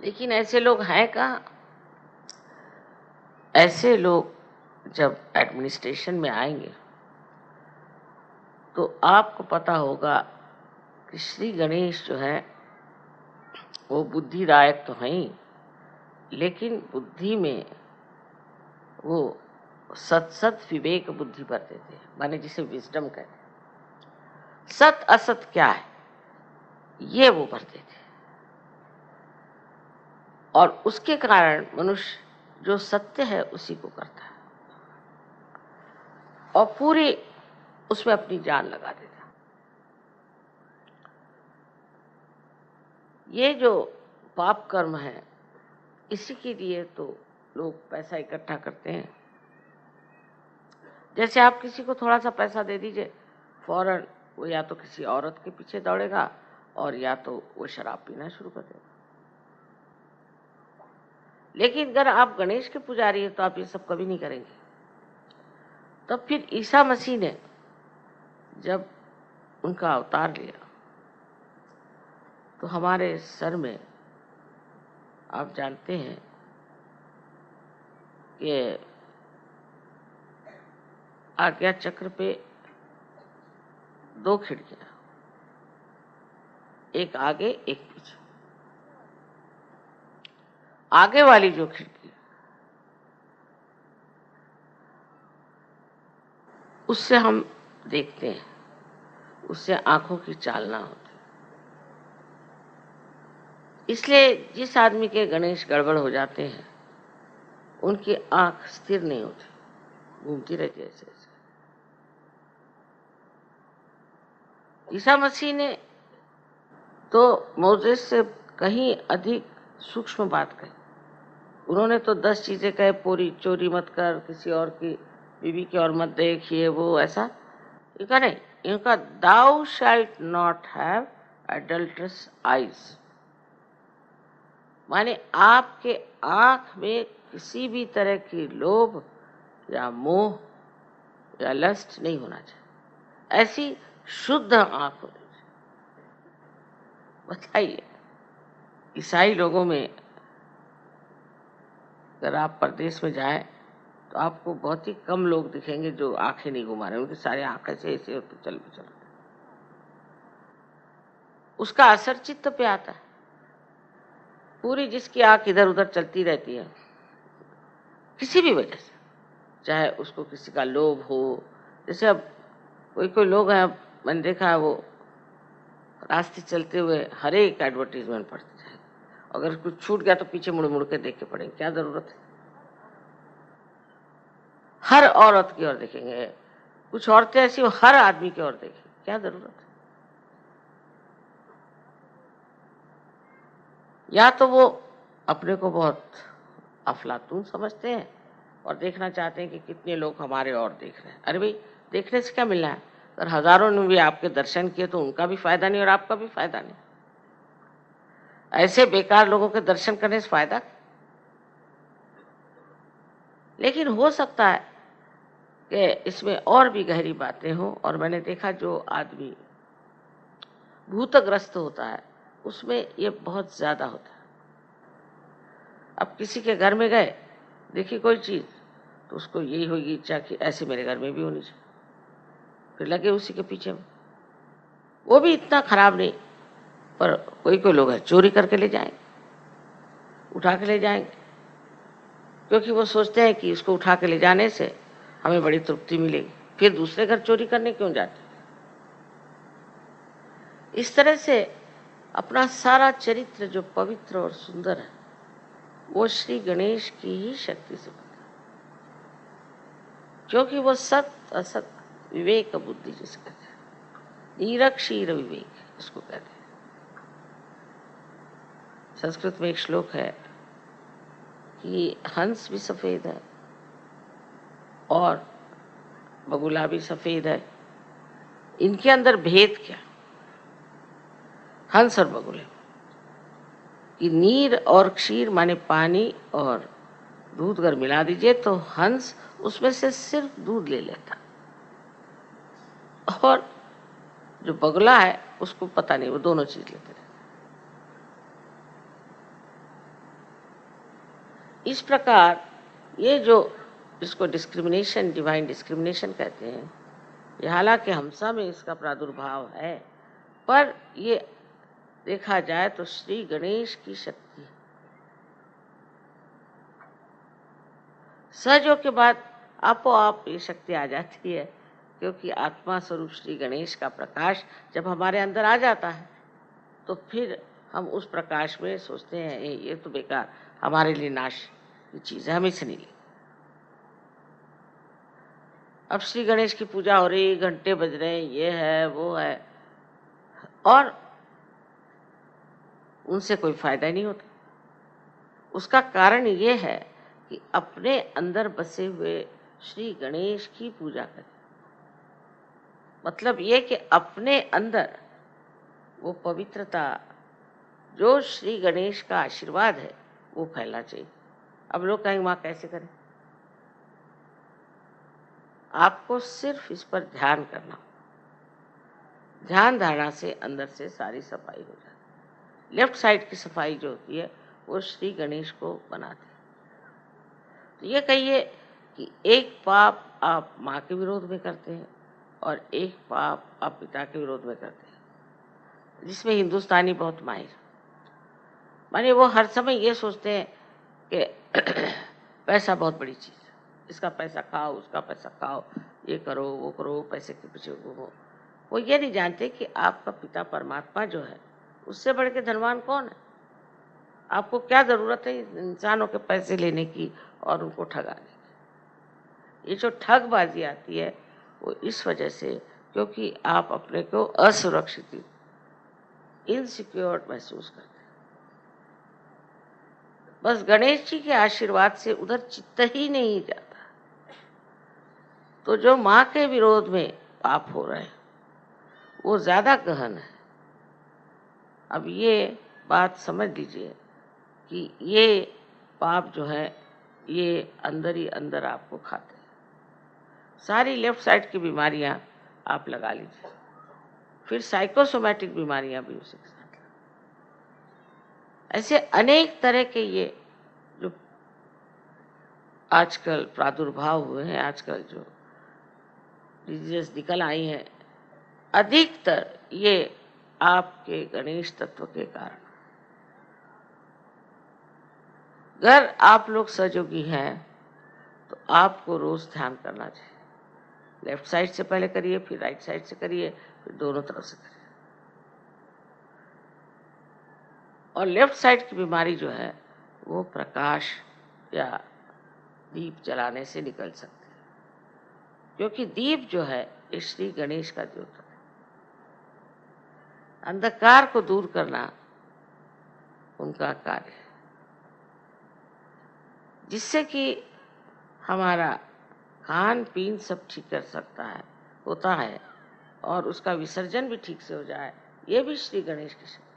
A: लेकिन ऐसे लोग हैं कहाँ? ऐसे लोग जब एडमिनिस्ट्रेशन में आएंगे तो आपको पता होगा कि श्री गणेश जो है वो बुद्धिदायक तो हैं ही, लेकिन बुद्धि में वो सत विवेक बुद्धि भरते थे, माने जिसे विजडम कहते हैं। सत असत क्या है ये वो भरते थे, और उसके कारण मनुष्य जो सत्य है उसी को करता है और पूरी उसमें अपनी जान लगा देता। ये जो पाप कर्म है इसी के लिए तो लोग पैसा इकट्ठा करते हैं। जैसे आप किसी को थोड़ा सा पैसा दे दीजिए, फौरन वो या तो किसी औरत के पीछे दौड़ेगा और या तो वो शराब पीना शुरू कर देगा। लेकिन अगर आप गणेश के पुजारी हैं तो आप ये सब कभी नहीं करेंगे। तब फिर ईसा मसीह ने जब उनका अवतार लिया तो हमारे सर में आप जानते हैं कि आज्ञा चक्र पे 2 खिड़कियां, एक आगे एक पीछे। आगे वाली जो खिड़की उससे हम देखते हैं, उससे आंखों की चालना होती। इसलिए जिस आदमी के गणेश गड़बड़ हो जाते हैं उनकी आंख स्थिर नहीं होती, घूमती रहती है ऐसे ऐसे। ईसा मसीह ने तो मोसेस से कहीं अधिक सूक्ष्म बात कही। उन्होंने तो 10 चीजें कहे, पूरी चोरी मत कर, किसी और की बीवी की और मत देख, ये वो ऐसा। इनका नहीं, इनका दाउ शैल्ट नॉट हैव एडल्ट्रस आईज, माने आपके आंख में किसी भी तरह की लोभ या मोह या लस्ट नहीं होना चाहिए, ऐसी शुद्ध आंख होनी चाहिए। बताइए, ईसाई लोगों में अगर आप परदेश में जाएं तो आपको बहुत ही कम लोग दिखेंगे जो आंखें नहीं घुमा रहे, उनकी सारी आंखें से ऐसे होते चल चल। उसका असर चित्त पे आता है। पूरी जिसकी आंख इधर उधर चलती रहती है किसी भी वजह से, चाहे उसको किसी का लोभ हो। जैसे अब कोई लोग हैं, मैंने देखा है, वो रास्ते चलते हुए हर एक एडवर्टीजमेंट पढ़ते जाए, अगर कुछ छूट गया तो पीछे मुड़ मुड़ के देख के पड़ेंगे, क्या जरूरत है। हर औरत की ओर देखेंगे, कुछ औरतें ऐसी हर आदमी की ओर देखेंगे, क्या जरूरत है। या तो वो अपने को बहुत अफलातून समझते हैं और देखना चाहते हैं कि कितने लोग हमारे और देख रहे हैं। अरे भाई, देखने से क्या मिलना है? अगर हजारों ने भी आपके दर्शन किए तो उनका भी फायदा नहीं और आपका भी फायदा नहीं। ऐसे बेकार लोगों के दर्शन करने से फायदा। लेकिन हो सकता है कि इसमें और भी गहरी बातें हों, और मैंने देखा जो आदमी भूतग्रस्त होता है उसमें ये बहुत ज्यादा होता है। अब किसी के घर में गए, देखी कोई चीज तो उसको यही होगी इच्छा कि ऐसे मेरे घर में भी होनी चाहिए, फिर लगे उसी के पीछे में। वो भी इतना खराब नहीं, पर कोई लोग है चोरी करके ले जाएंगे, उठा के ले जाएंगे, क्योंकि वो सोचते हैं कि इसको उठा के ले जाने से हमें बड़ी तृप्ति मिलेगी, फिर दूसरे घर चोरी करने क्यों जाते। इस तरह से अपना सारा चरित्र जो पवित्र और सुंदर है वो श्री गणेश की ही शक्ति से बना, क्योंकि वो सत असत विवेक बुद्धि जिसे कहते हैं, नीरक्षीर विवेक इसको कहते हैं। संस्कृत में एक श्लोक है कि हंस भी सफेद है और बगुला भी सफेद है, इनके अंदर भेद क्या? हंस और बगुले कि नीर और क्षीर माने पानी और दूध अगर मिला दीजिए तो हंस उसमें से सिर्फ दूध ले लेता, और जो बगुला है उसको पता नहीं, वो दोनों चीज लेते रहते। इस प्रकार ये जो इसको डिस्क्रिमिनेशन, डिवाइन डिस्क्रिमिनेशन कहते हैं, ये हालांकि हमसा में इसका प्रादुर्भाव है, पर ये देखा जाए तो श्री गणेश की शक्ति। सहयोग के बाद आपो आप ये शक्ति आ जाती है, क्योंकि आत्मा स्वरूप श्री गणेश का प्रकाश जब हमारे अंदर आ जाता है तो फिर हम उस प्रकाश में सोचते हैं ये तो बेकार, हमारे लिए नाश की चीज़ है, हम इसे नहीं लेंगे। अब श्री गणेश की पूजा हो रही, घंटे बज रहे हैं, ये है वो है, और उनसे कोई फायदा ही नहीं होता। उसका कारण ये है कि अपने अंदर बसे हुए श्री गणेश की पूजा करें। मतलब ये कि अपने अंदर वो पवित्रता जो श्री गणेश का आशीर्वाद है वो फैलना चाहिए। अब लोग कहेंगे माँ कैसे करें? आपको सिर्फ इस पर ध्यान करना, ध्यान धारणा से अंदर से सारी सफाई हो जाती है। लेफ्ट साइड की सफाई जो होती है वो श्री गणेश को बनाती है। तो ये कहिए कि एक पाप आप माँ के विरोध में करते हैं और एक पाप आप पिता के विरोध में करते हैं, जिसमें हिंदुस्तानी बहुत माहिर, माने वो हर समय ये सोचते हैं कि पैसा बहुत बड़ी चीज़ है, इसका पैसा खाओ, उसका पैसा खाओ, ये करो वो करो, पैसे के पीछे घूमो। वो ये नहीं जानते कि आपका पिता परमात्मा जो है उससे बढ़ के धनवान कौन है। आपको क्या ज़रूरत है इंसानों के पैसे लेने की और उनको ठगाने की? ये जो ठगबाजी आती है वो इस वजह से, क्योंकि आप अपने को असुरक्षित, इनसिक्योर महसूस करते हैं। बस गणेश जी के आशीर्वाद से उधर चित्त ही नहीं जाता। तो जो माँ के विरोध में पाप हो रहे हैं वो ज़्यादा गहन है। अब ये बात समझ लीजिए कि ये पाप जो है ये अंदर ही अंदर आपको खाते हैं। सारी लेफ्ट साइड की बीमारियां आप लगा लीजिए, फिर साइकोसोमैटिक बीमारियां भी उसी के साथ। ऐसे अनेक तरह के ये जो आजकल प्रादुर्भाव हुए हैं, आजकल जो डिजीज निकल आई हैं, अधिकतर ये आपके गणेश तत्व के कारण। अगर आप लोग सहयोगी हैं तो आपको रोज ध्यान करना चाहिए। लेफ्ट साइड से पहले करिए, फिर राइट साइड से करिए, फिर दोनों तरफ से करिए। और लेफ्ट साइड की बीमारी जो है वो प्रकाश या दीप जलाने से निकल सकती है, क्योंकि दीप जो है ये श्री गणेश का द्योतक है। अंधकार को दूर करना उनका कार्य है, जिससे कि हमारा खान पीन सब ठीक कर सकता है, होता है, और उसका विसर्जन भी ठीक से हो जाए। ये भी श्री गणेश की शक्ति।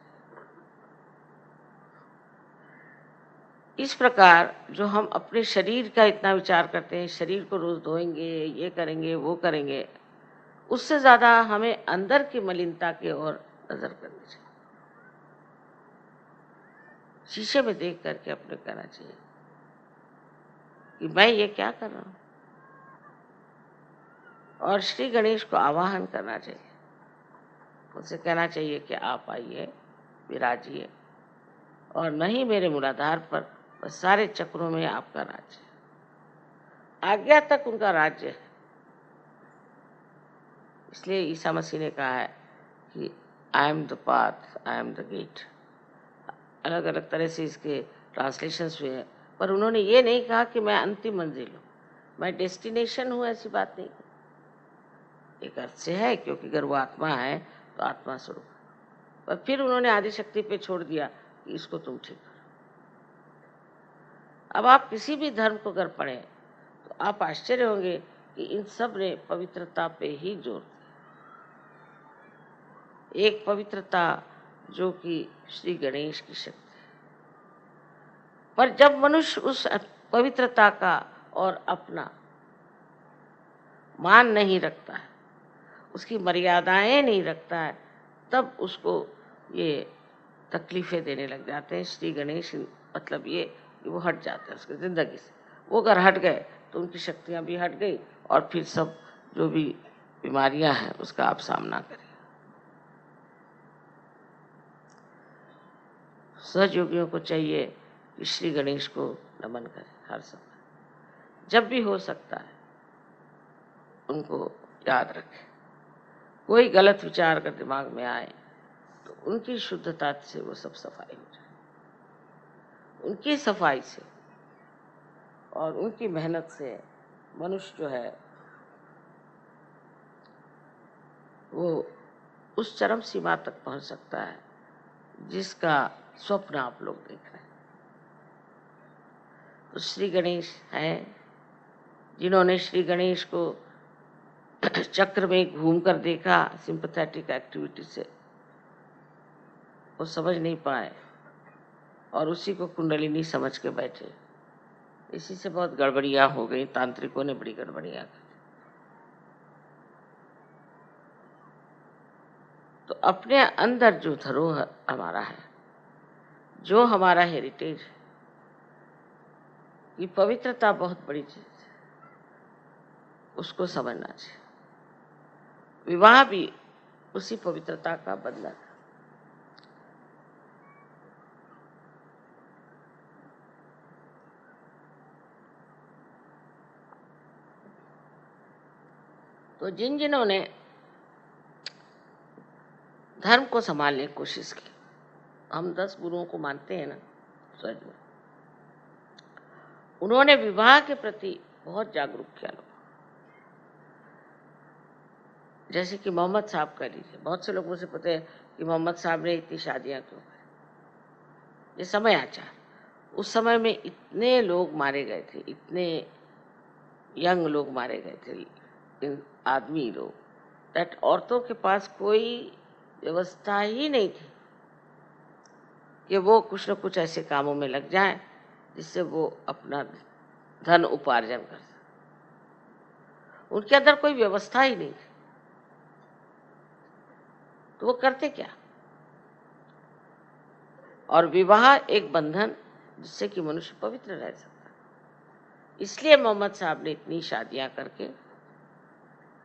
A: इस प्रकार जो हम अपने शरीर का इतना विचार करते हैं, शरीर को रोज धोएंगे, ये करेंगे वो करेंगे, उससे ज्यादा हमें अंदर की मलिनता की ओर नजर करनी चाहिए। शीशे में देख करके अपने कहना चाहिए कि मैं ये क्या कर रहा हूँ, और श्री गणेश को आवाहन करना चाहिए। उनसे कहना चाहिए कि आप आइए, विराजिए, और नहीं मेरे मूलाधार पर, बस सारे चक्रों में आपका राज्य है। आज्ञा तक उनका राज्य है। इसलिए ईसा मसीह ने कहा है कि I am the path, I am the gate. अलग अलग तरह से इसके ट्रांसलेशंस हुए हैं, पर उन्होंने ये नहीं कहा कि मैं अंतिम मंजिल हूँ, मैं डेस्टिनेशन हूँ, ऐसी बात नहीं। एक अर्थ से है, क्योंकि अगर वो आत्मा है तो आत्मा स्वरूप, पर फिर उन्होंने आदिशक्ति पे छोड़ दिया कि इसको तुम ठीक करो। अब आप किसी भी धर्म को अगर पढ़ें तो आप आश्चर्य होंगे कि इन सब ने पवित्रता पे ही जोर दिया। एक पवित्रता जो कि श्री गणेश की शक्ति है। पर जब मनुष्य उस पवित्रता का और अपना मान नहीं रखता है, उसकी मर्यादाएं नहीं रखता है, तब उसको ये तकलीफें देने लग जाते हैं। श्री गणेश मतलब ये कि वो हट जाते हैं उसकी जिंदगी से। वो अगर हट गए तो उनकी शक्तियां भी हट गई, और फिर सब जो भी बीमारियां हैं उसका आप सामना करें। सहयोगियों को चाहिए कि श्री गणेश को नमन करें हर समय। जब भी हो सकता है उनको याद रखें। कोई गलत विचार अगर दिमाग में आए तो उनकी शुद्धता से वो सब सफाई हो जाए। उनकी सफाई से और उनकी मेहनत से मनुष्य जो है वो उस चरम सीमा तक पहुंच सकता है जिसका स्वप्न आप लोग देख रहे हैं। तो श्री गणेश हैं, जिन्होंने श्री गणेश को चक्र में घूम कर देखा सिंपैथेटिक एक्टिविटी से, वो समझ नहीं पाए और उसी को कुंडलिनी समझ के बैठे। इसी से बहुत गड़बड़ियां हो गई, तांत्रिकों ने बड़ी गड़बड़ियां की। तो अपने अंदर जो धरोहर हमारा है, जो हमारा हेरिटेज है, ये पवित्रता बहुत बड़ी चीज है, उसको समझना चाहिए। विवाह भी उसी पवित्रता का बंधन है। तो जिन्होंने धर्म को संभालने की कोशिश की, हम 10 गुरुओं को मानते हैं ना स्वयं में, उन्होंने विवाह के प्रति बहुत जागरूक किया लोग। जैसे कि मोहम्मद साहब कह लीजिए, बहुत से लोग मुझे पता है कि मोहम्मद साहब ने इतनी शादियां क्यों की। ये समय आचार, उस समय में इतने लोग मारे गए थे, इतने यंग लोग मारे गए थे, आदमी लोग, दैट औरतों के पास कोई व्यवस्था ही नहीं थी कि वो कुछ न कुछ ऐसे कामोमें लग जाएं जिससे वो अपना धन उपार्जन कर सके। उनके अंदर कोई व्यवस्था ही नहीं थी, तो वो करते क्या? और विवाह एक बंधन जिससे कि मनुष्य पवित्र रह सकता है। इसलिए मोहम्मद साहब ने इतनी शादियां करके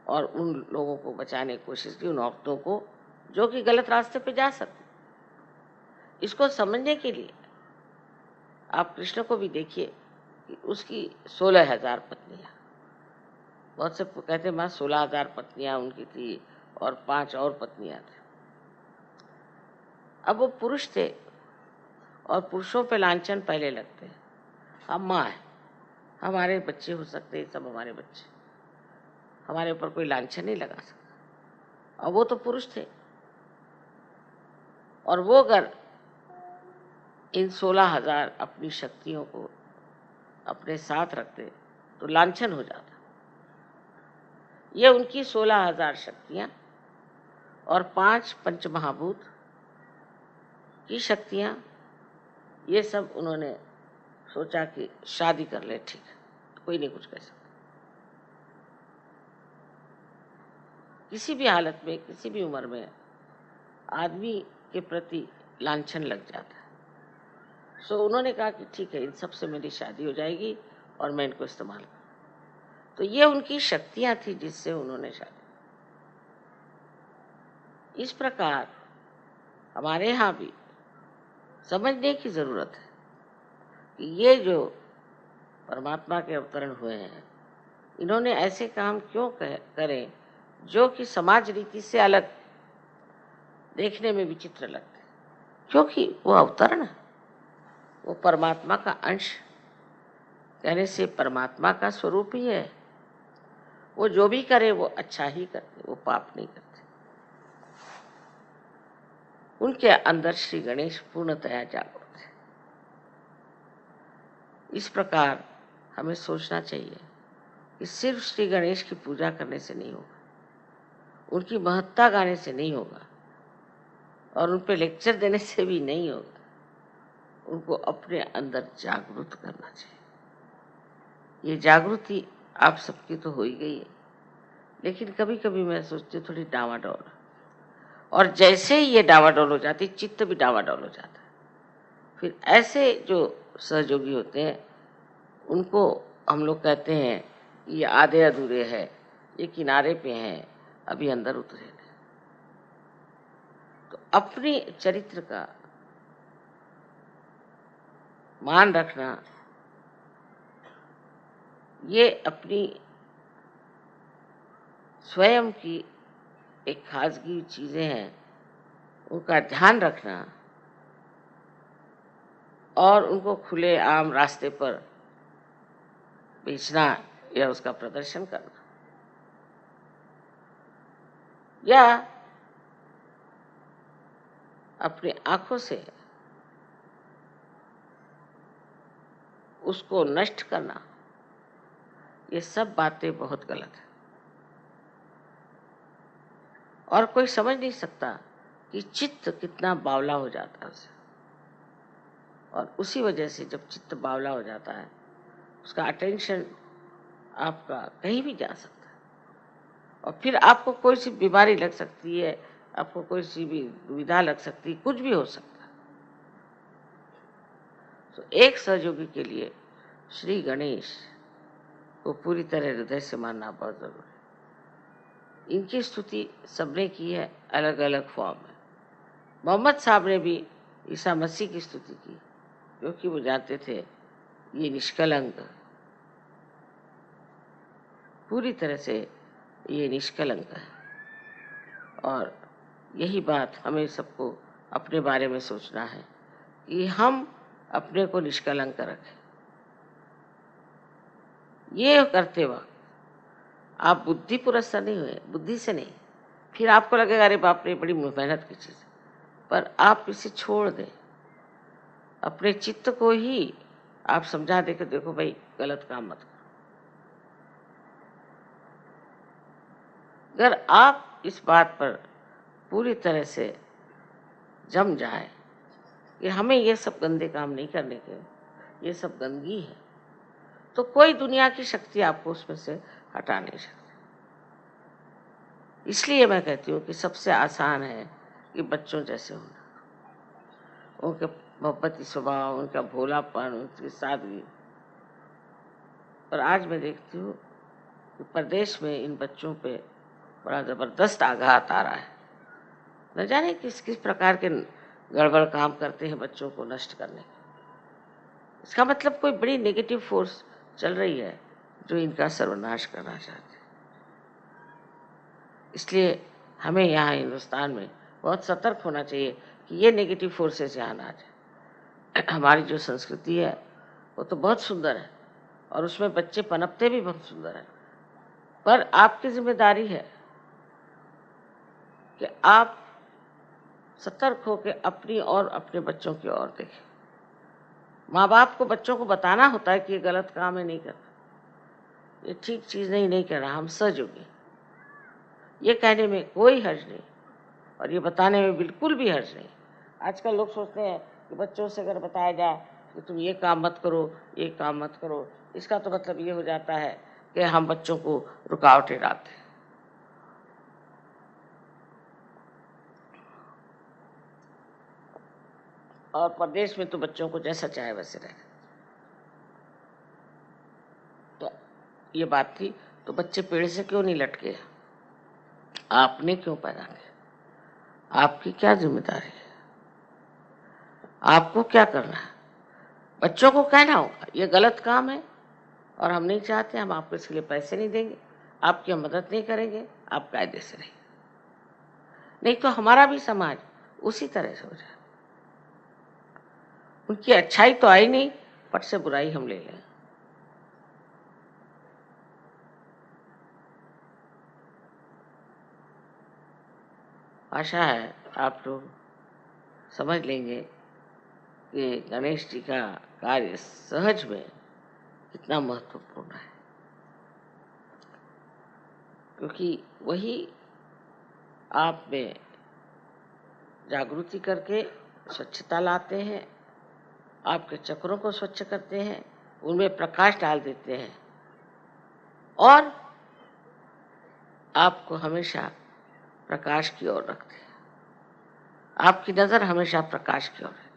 A: और उन लोगों को बचाने की कोशिश की, उन औरतों को जो कि गलत रास्ते पे जा सकते। इसको समझने के लिए आप कृष्ण को भी देखिए कि उसकी 16,000 पत्नियां, बहुत से कहते माँ 16,000 पत्नियां उनकी थी और 5 और पत्नियां थी। अब वो पुरुष थे और पुरुषों पे लांछन पहले लगते हैं। हम माँ है, हमारे बच्चे हो सकते हैं, सब हमारे बच्चे, हमारे ऊपर कोई लांछन नहीं लगा सकता। और वो तो पुरुष थे, और वो अगर इन 16,000 अपनी शक्तियों को अपने साथ रखते तो लांछन हो जाता। ये उनकी 16,000 शक्तियां और 5 पंचमहाभूत की शक्तियां, ये सब उन्होंने सोचा कि शादी कर ले, ठीक है, तो कोई नहीं कुछ कह सकता। किसी भी हालत में, किसी भी उम्र में आदमी के प्रति लांछन लग जाता है। सो उन्होंने कहा कि ठीक है, इन सब से मेरी शादी हो जाएगी और मैं इनको इस्तेमाल करूँ। तो ये उनकी शक्तियां थी जिससे उन्होंने शादी। इस प्रकार हमारे यहाँ भी समझने की जरूरत है कि ये जो परमात्मा के अवतरण हुए हैं, इन्होंने ऐसे काम क्यों करें जो कि समाज रीति से अलग, देखने में विचित्र लगते, क्योंकि वो अवतरण है, वो परमात्मा का अंश, कहने से परमात्मा का स्वरूप ही है। वो जो भी करे वो अच्छा ही करते, वो पाप नहीं करते। उनके अंदर श्री गणेश पूर्णतया जागृत है। इस प्रकार हमें सोचना चाहिए कि सिर्फ श्री गणेश की पूजा करने से नहीं होगा, उनकी महत्ता गाने से नहीं होगा, और उन पे लेक्चर देने से भी नहीं होगा। उनको अपने अंदर जागृत करना चाहिए। ये जागृति आप सबकी तो हो ही गई है, लेकिन कभी कभी मैं सोचती हूँ थोड़ी डावाडोल, और जैसे ही ये डावाडोल हो जाती, चित्त भी डावाडोल हो जाता है। फिर ऐसे जो सहयोगी होते हैं उनको हम लोग कहते हैं ये आधे अधूरे हैं, ये किनारे पे हैं, अभी अंदर उतरे नहीं। तो अपनी चरित्र का मान रखना ये अपनी स्वयं की एक खासगी चीजें हैं, उनका ध्यान रखना और उनको खुले आम रास्ते पर बेचना या उसका प्रदर्शन करना, या अपनी आंखों से उसको नष्ट करना, ये सब बातें बहुत गलत है। और कोई समझ नहीं सकता कि चित्त कितना बावला हो जाता है उससे। और उसी वजह से जब चित्त बावला हो जाता है, उसका अटेंशन आपका कहीं भी जा सकता है और फिर आपको कोई सी बीमारी लग सकती है, आपको कोई सी भी दुविधा लग सकती है, कुछ भी हो सकता है। तो एक सहयोगी के लिए श्री गणेश को पूरी तरह हृदय से मानना बहुत जरूरी है। इनकी स्तुति सबने की है अलग अलग फॉर्म में। मोहम्मद साहब ने भी ईसा मसीह की स्तुति की, क्योंकि वो जानते थे ये निष्कलंक, पूरी तरह से ये निष्कलंक है। और यही बात हमें सबको अपने बारे में सोचना है कि हम अपने को निष्कलंक रखें। ये करते वक्त आप बुद्धि पुरस्सर नहीं हुए, बुद्धि से नहीं, फिर आपको लगेगा अरे बाप रे बड़ी मेहनत की चीज, पर आप इसे छोड़ दें, अपने चित्त को ही आप समझा दे कि देखो भाई गलत काम मत करो। अगर आप इस बात पर पूरी तरह से जम जाए कि हमें ये सब गंदे काम नहीं करने के, ये सब गंदगी है, तो कोई दुनिया की शक्ति आपको उसमें से हटा नहीं सकती। इसलिए मैं कहती हूँ कि सबसे आसान है कि बच्चों जैसे होना, उनके मोहब्बती स्वभाव, उनका भोलापन, उनकी सादगी। पर आज मैं देखती हूँ कि प्रदेश में इन बच्चों पे बड़ा जबरदस्त आघात आ रहा है। न जाने किस किस प्रकार के गड़बड़ काम करते हैं बच्चों को नष्ट करने के। इसका मतलब कोई बड़ी नेगेटिव फोर्स चल रही है जो इनका सर्वनाश करना चाहते हैं। इसलिए हमें यहाँ हिंदुस्तान में बहुत सतर्क होना चाहिए कि ये नेगेटिव फोर्सेस यहाँ ना आ जाए। हमारी जो संस्कृति है वो तो बहुत सुंदर है और उसमें बच्चे पनपते भी बहुत सुंदर है, पर आपकी जिम्मेदारी है कि आप सतर्क होकर अपनी और अपने बच्चों की ओर देखें। माँ बाप को बच्चों को बताना होता है कि ये गलत काम है, नहीं करना, ये ठीक चीज़ नहीं करना, हम सहयोगी। ये कहने में कोई हर्ज नहीं और ये बताने में बिल्कुल भी हर्ज नहीं। आजकल लोग सोचते हैं कि बच्चों से अगर बताया जाए कि तुम ये काम मत करो, ये काम मत करो, इसका तो मतलब ये हो जाता है कि हम बच्चों को रुकावटें डालते हैं। और प्रदेश में तो बच्चों को जैसा चाहे वैसे रहे। तो ये बात थी, तो बच्चे पेड़ से क्यों नहीं लटके? आपने क्यों पैदा किया? आपकी क्या जिम्मेदारी है? आपको क्या करना है? बच्चों को कहना होगा ये गलत काम है और हम नहीं चाहते, हम आपको इसके लिए पैसे नहीं देंगे, आपकी हम मदद नहीं करेंगे, आप कायदे से रहिए। नहीं तो हमारा भी समाज उसी तरह से हो जाए। उनकी अच्छाई तो आई नहीं, फट से बुराई हम ले लें। आशा है आप लोग समझ लेंगे कि गणेश जी का कार्य सहज में कितना महत्वपूर्ण है, क्योंकि वही आप में जागृति करके स्वच्छता लाते हैं, आपके चक्रों को स्वच्छ करते हैं, उनमें प्रकाश डाल देते हैं और आपको हमेशा प्रकाश की ओर रखते हैं। आपकी नजर हमेशा प्रकाश की ओर है।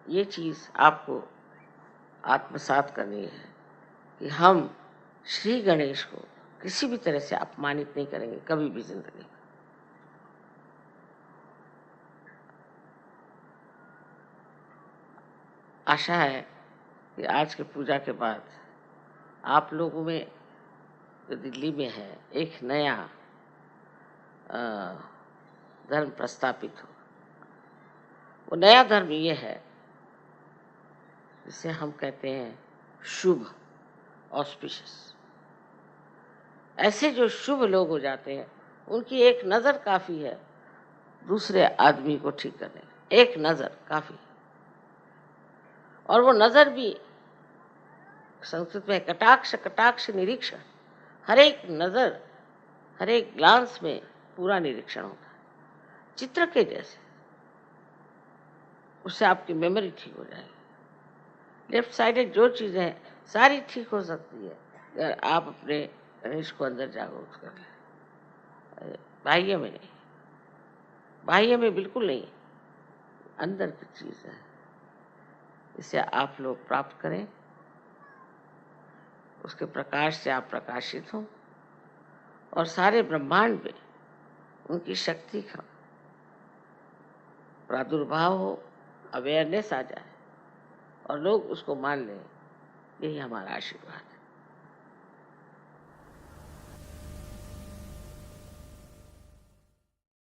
A: ये चीज आपको आत्मसात करनी है कि हम श्री गणेश को किसी भी तरह से अपमानित नहीं करेंगे कभी भी जिंदगी में। आशा है कि आज के पूजा के बाद आप लोगों में जो दिल्ली में है एक नया धर्म प्रस्थापित हो। वो नया धर्म ये है जिसे हम कहते हैं शुभ, ऑस्पिशियस। ऐसे जो शुभ लोग हो जाते हैं उनकी एक नज़र काफ़ी है दूसरे आदमी को ठीक करने, एक नज़र काफ़ी। और वो नज़र भी संस्कृत में कटाक्ष, कटाक्ष निरीक्षण, हर एक नज़र, हर एक ग्लांस में पूरा निरीक्षण होता है, चित्र के जैसे। उससे आपकी मेमोरी ठीक हो जाएगी। लेफ्ट साइडेड जो चीज़ें हैं सारी ठीक हो सकती है अगर आप अपने गणेश को अंदर जागरूक कर लें। बाह्य में नहीं, बाह्य में बिल्कुल नहीं, अंदर की चीज़ है। इसे आप लोग प्राप्त करें, उसके प्रकाश से आप प्रकाशित हों और सारे ब्रह्मांड में उनकी शक्ति का प्रादुर्भाव हो, अवेयरनेस आ जाए और लोग उसको मान लें। यही हमारा आशीर्वाद है।